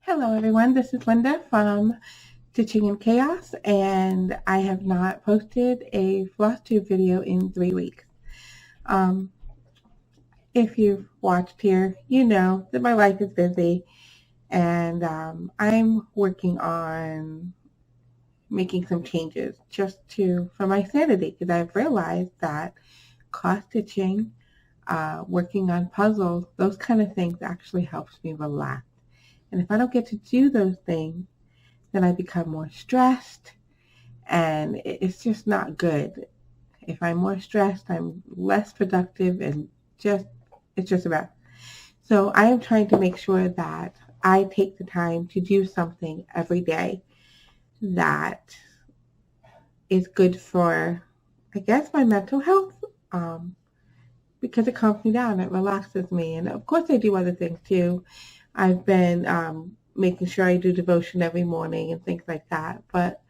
Hello everyone, this is Linda from Stitching in Chaos, and I have not posted a Flosstube video in 3 weeks. Um, if you've watched here, you know that my life is busy, and I'm working on making some changes just for my sanity, because I've realized that cross stitching, working on puzzles, those kind of things actually helps me relax. And if I don't get to do those things, then I become more stressed, and it's just not good. If I'm more stressed, I'm less productive, and it's just a mess. So I am trying to make sure that I take the time to do something every day that is good for, I guess, my mental health, because it calms me down, it relaxes me, and of course I do other things too. I've been making sure I do devotion every morning and things like that, but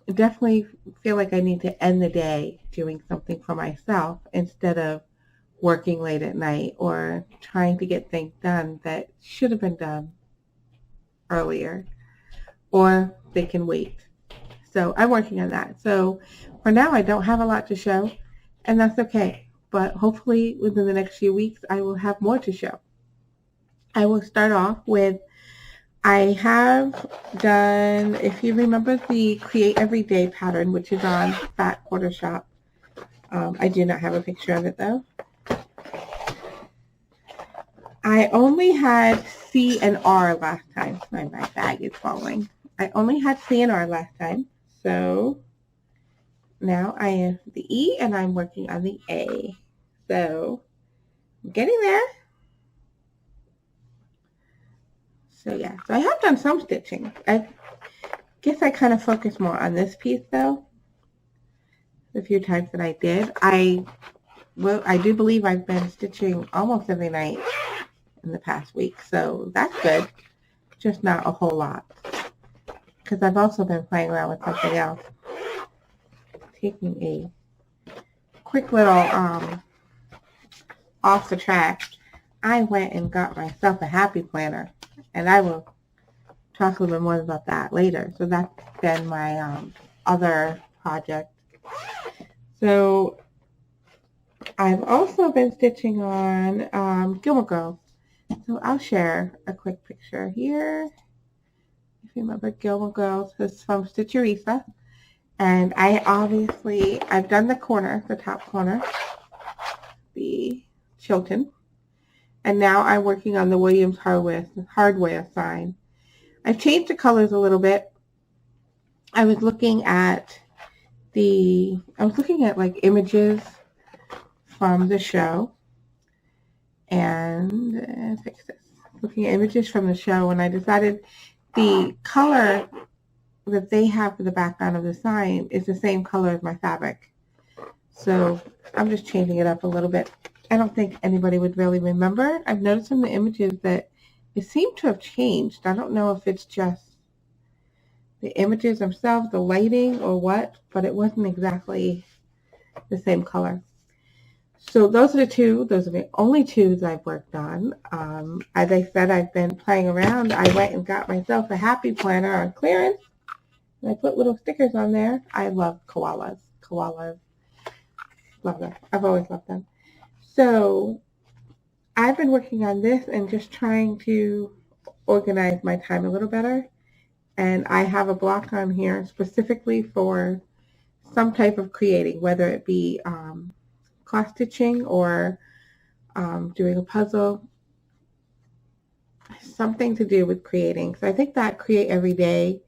I definitely feel like I need to end the day doing something for myself instead of working late at night or trying to get things done that should have been done earlier, or they can wait. So I'm working on that. So for now, I don't have a lot to show, and that's okay. But hopefully within the next few weeks, I will have more to show. I will start off with, I have done, if you remember the Create Every Day pattern, which is on Fat Quarter Shop. I do not have a picture of it though. I only had C and R last time. My bag is falling. I only had C and R last time. So now I have the E and I'm working on the A. So I'm getting there. So yeah, so I have done some stitching. I guess I kind of focus more on this piece though. The few times that I did. I do believe I've been stitching almost every night in the past week. So that's good. Just not a whole lot. Because I've also been playing around with something else. Taking a quick little off the track. I went and got myself a happy planner. And I will talk a little bit more about that later. So that's been my other project. So I've also been stitching on Gilmore Girls. So I'll share a quick picture here. If you remember Gilmore Girls, it's from Stitcherisa. And I've done the corner, the top corner, the Chilton. And now I'm working on the Williams hardware sign. I've changed the colors a little bit. I was looking at like images from the show, and fix this. Looking at images from the show, and I decided the color that they have for the background of the sign is the same color as my fabric. So I'm just changing it up a little bit. I don't think anybody would really remember. I've noticed from the images that it seemed to have changed. I don't know if it's just the images themselves, the lighting, or what, but it wasn't exactly the same color. So those are the only two that I've worked on. As I said, I've been playing around. I went and got myself a happy planner on clearance, and I put little stickers on there. I love koalas. Koalas. Love them. I've always loved them. So I've been working on this and just trying to organize my time a little better. And I have a block on here specifically for some type of creating, whether it be cross stitching or doing a puzzle, something to do with creating. So I think that Create Every Day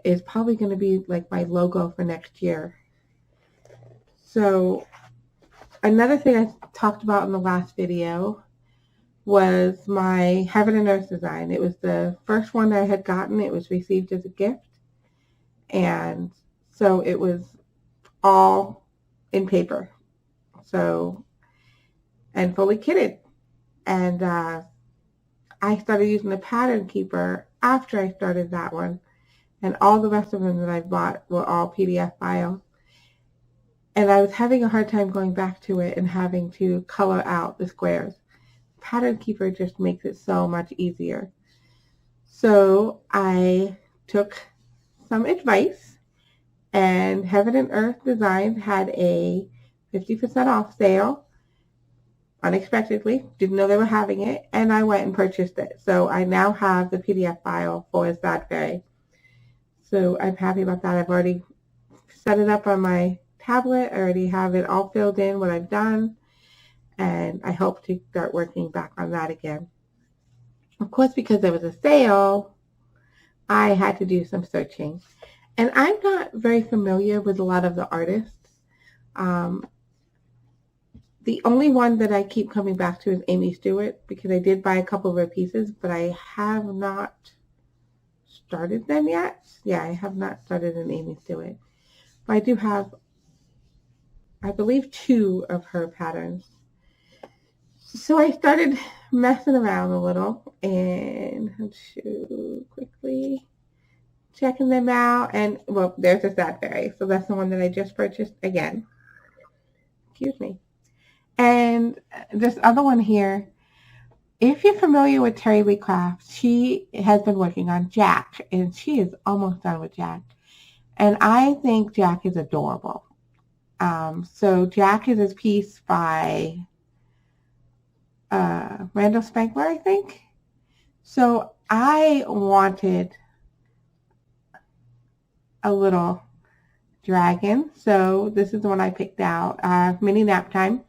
is probably going to be like my logo for next year. So another thing I talked about in the last video was my Heaven and Earth design. It was the first one I had gotten. It was received as a gift. And so it was all in paper. So, and fully kitted. And I started using the pattern keeper after I started that one. And all the rest of them that I bought were all PDF files. And I was having a hard time going back to it and having to color out the squares. Pattern Keeper just makes it so much easier. So I took some advice, and Heaven and Earth Designs had a 50% off sale unexpectedly. Didn't know they were having it, and I went and purchased it. So I now have the PDF file for Sad Fairy. So I'm happy about that. I've already set it up on my tablet. I already have it all filled in what I've done, and I hope to start working back on that again. Of course, because there was a sale, I had to do some searching. And I'm not very familiar with a lot of the artists. The only one that I keep coming back to is Amy Stewart, because I did buy a couple of her pieces, but I have not started them yet. Yeah, I have not started an Amy Stewart. But I do have, I believe, 2 of her patterns. So I started messing around a little, and let's show quickly, checking them out. And well, there's a Sad Fairy. So that's the one that I just purchased again. Excuse me. And this other one here, if you're familiar with Terry Lee Crafts, she has been working on Jack, and she is almost done with Jack. And I think Jack is adorable. So Jack is this piece by Randall Spankler, I think. So I wanted a little dragon. So this is the one I picked out. Mini Nap Time.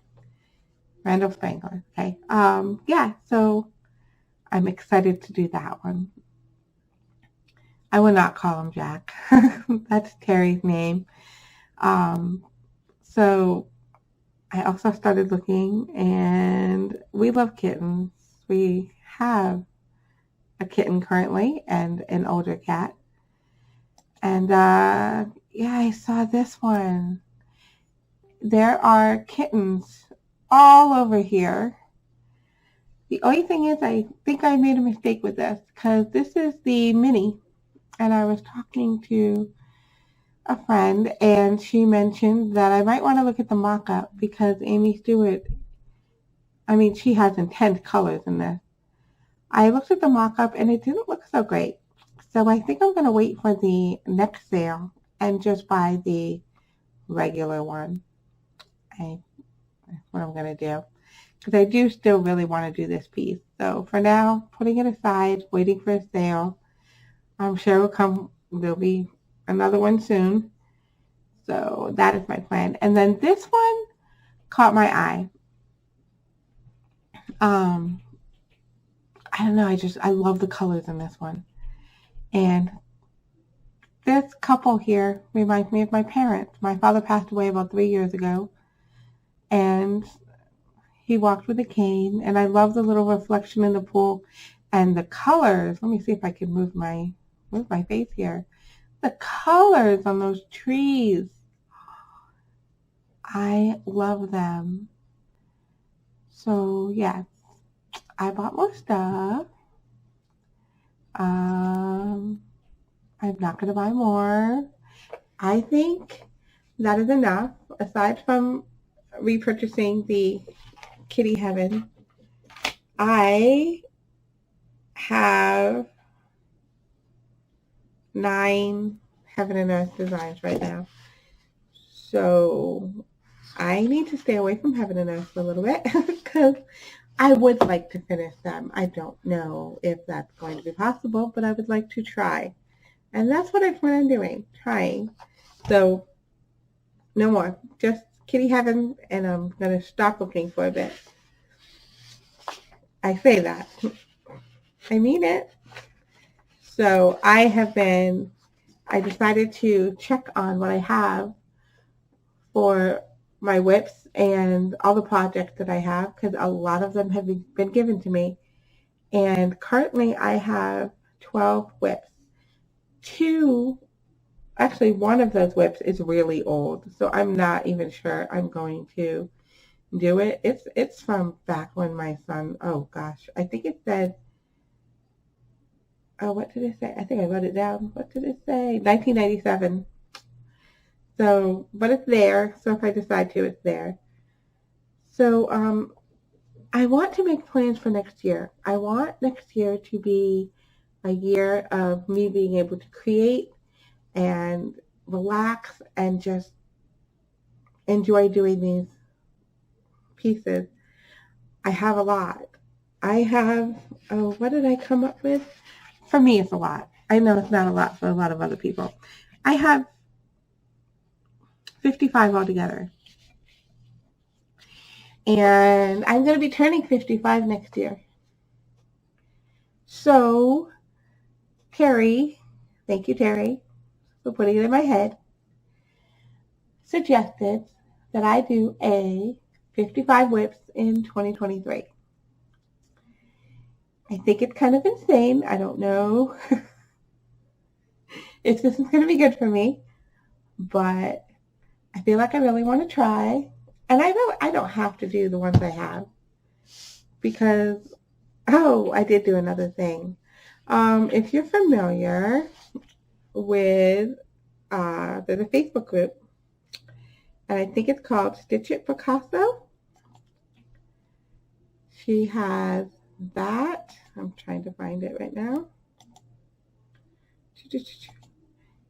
Randall Spangler. Okay. Yeah, so I'm excited to do that one. I will not call him Jack. That's Terry's name. So I also started looking, and we love kittens. We have a kitten currently and an older cat. And yeah, I saw this one. There are kittens all over here. The only thing is, I think I made a mistake with this, because this is the mini, and I was talking to a friend, and she mentioned that I might want to look at the mock-up, because Amy Stewart, I mean, she has intense colors in this. I looked at the mock-up, and it didn't look so great. So I think I'm going to wait for the next sale and just buy the regular one. That's what I'm going to do, because I do still really want to do this piece. So for now, putting it aside, waiting for a sale. I'm sure there'll be another one soon. So that is my plan. And then this one caught my eye. I don't know, I love the colors in this one. And this couple here reminds me of my parents. My father passed away about 3 years ago, and he walked with a cane, and I love the little reflection in the pool and the colors. Let me see if I can move my face here. The colors on those trees, I love them. So yes, I bought more stuff. I'm not going to buy more. I think that is enough, aside from repurchasing the Kitty Heaven. I have 9 Heaven and Earth designs right now. So I need to stay away from Heaven and Earth for a little bit, because I would like to finish them. I don't know if that's going to be possible, but I would like to try. And that's what I plan on doing, trying. So no more, just Kitty Heaven, and I'm going to stop looking for a bit. I say that. I mean it. So I decided to check on what I have for my whips and all the projects that I have, because a lot of them have been given to me. And currently I have 12 whips. Actually one of those whips is really old, so I'm not even sure I'm going to do it. It's from back when my son, oh gosh, I think it said, oh, what did it say? I think I wrote it down. What did it say? 1997. So, but it's there. So if I decide to, it's there. So, I want to make plans for next year. I want next year to be a year of me being able to create and relax and just enjoy doing these pieces. I have a lot. I have, oh, what did I come up with? For me, it's a lot. I know it's not a lot for a lot of other people. I have 55 altogether. And I'm going to be turning 55 next year. So, Terry, thank you, Terry, for putting it in my head, suggested that I do a 55 whips in 2023. I think it's kind of insane. I don't know if this is going to be good for me, but I feel like I really want to try. And I don't have to do the ones I have because, oh, I did do another thing. If you're familiar with, there's a Facebook group, and I think it's called Stitch It Picasso. She has that. I'm trying to find it right now.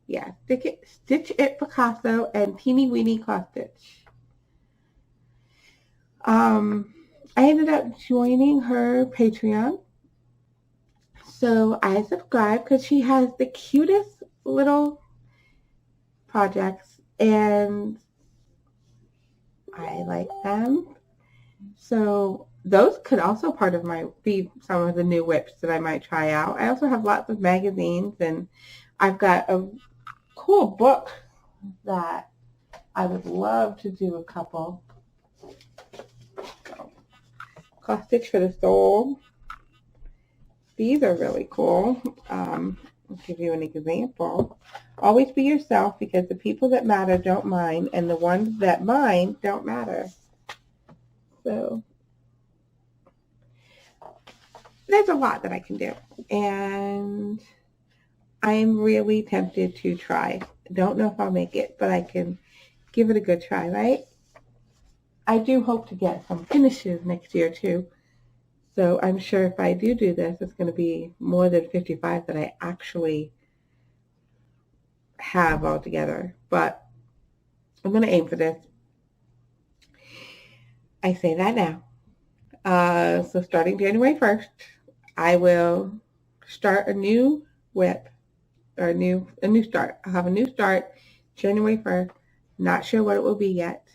Yeah, Stitch It Picasso and Teeny Weeny Cross Stitch. I ended up joining her Patreon. So I subscribed because she has the cutest little projects and I like them. So those could also be some of the new whips that I might try out. I also have lots of magazines, and I've got a cool book that I would love to do a couple. Cross Stitch for the Soul. These are really cool. I'll give you an example. Always be yourself because the people that matter don't mind, and the ones that mind don't matter. So there's a lot that I can do, and I'm really tempted to try. Don't know if I'll make it, but I can give it a good try, right? I do hope to get some finishes next year too. So I'm sure if I do this, it's going to be more than 55 that I actually have altogether. But I'm going to aim for this. I say that now. So starting January 1st, I will start a new whip, or a new start. I'll have a new start January 1st. Not sure what it will be yet,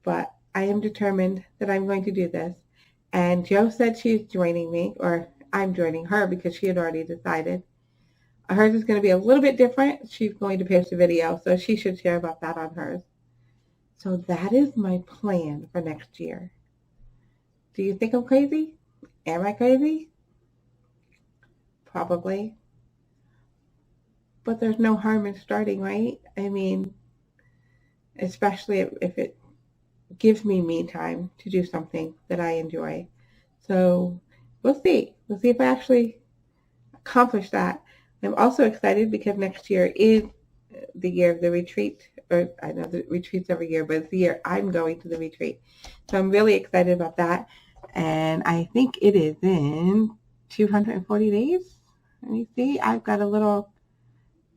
but I am determined that I'm going to do this. And Jo said she's joining me, or I'm joining her because she had already decided. Hers is going to be a little bit different. She's going to post a video, so she should share about that on hers. So that is my plan for next year. Do you think I'm crazy? Am I crazy? Probably. But there's no harm in starting, right? I mean, especially if it gives me time to do something that I enjoy. So we'll see. We'll see if I actually accomplish that. I'm also excited because next year is the year of the retreat. Or I know the retreats every year, but it's the year I'm going to the retreat. So I'm really excited about that. And I think it is in 240 days. Let me see. I've got a little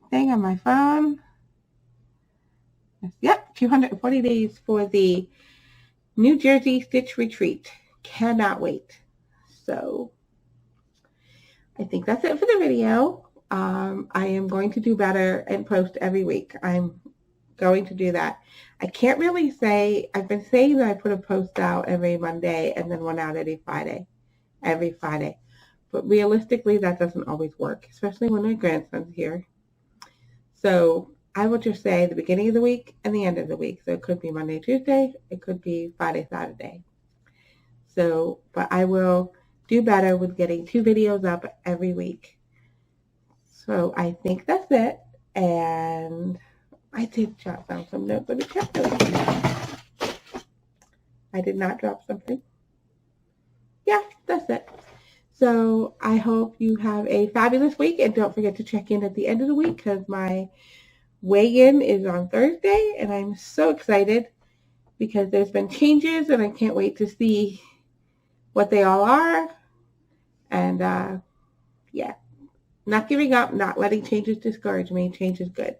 thing on my phone. Yep, 240 days for the New Jersey Stitch Retreat. Cannot wait. So I think that's it for the video. I am going to do better and post every week. I'm going to do that. I can't really say, I've been saying that I put a post out every Monday and then one out every Friday. But realistically, that doesn't always work, especially when my grandson's here. So I will just say the beginning of the week and the end of the week. So it could be Monday, Tuesday. It could be Friday, Saturday. So, but I will do better with getting 2 videos up every week. So I think that's it. And I did jot down some notes. Let me check those. I did not drop something. Yeah, that's it. So I hope you have a fabulous week. And don't forget to check in at the end of the week because my weigh-in is on Thursday. And I'm so excited because there's been changes and I can't wait to see what they all are. And Yeah. Not giving up, not letting changes discourage me. Change is good.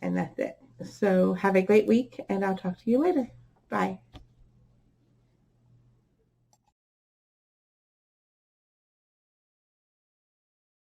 And that's it. So have a great week, and I'll talk to you later. Bye.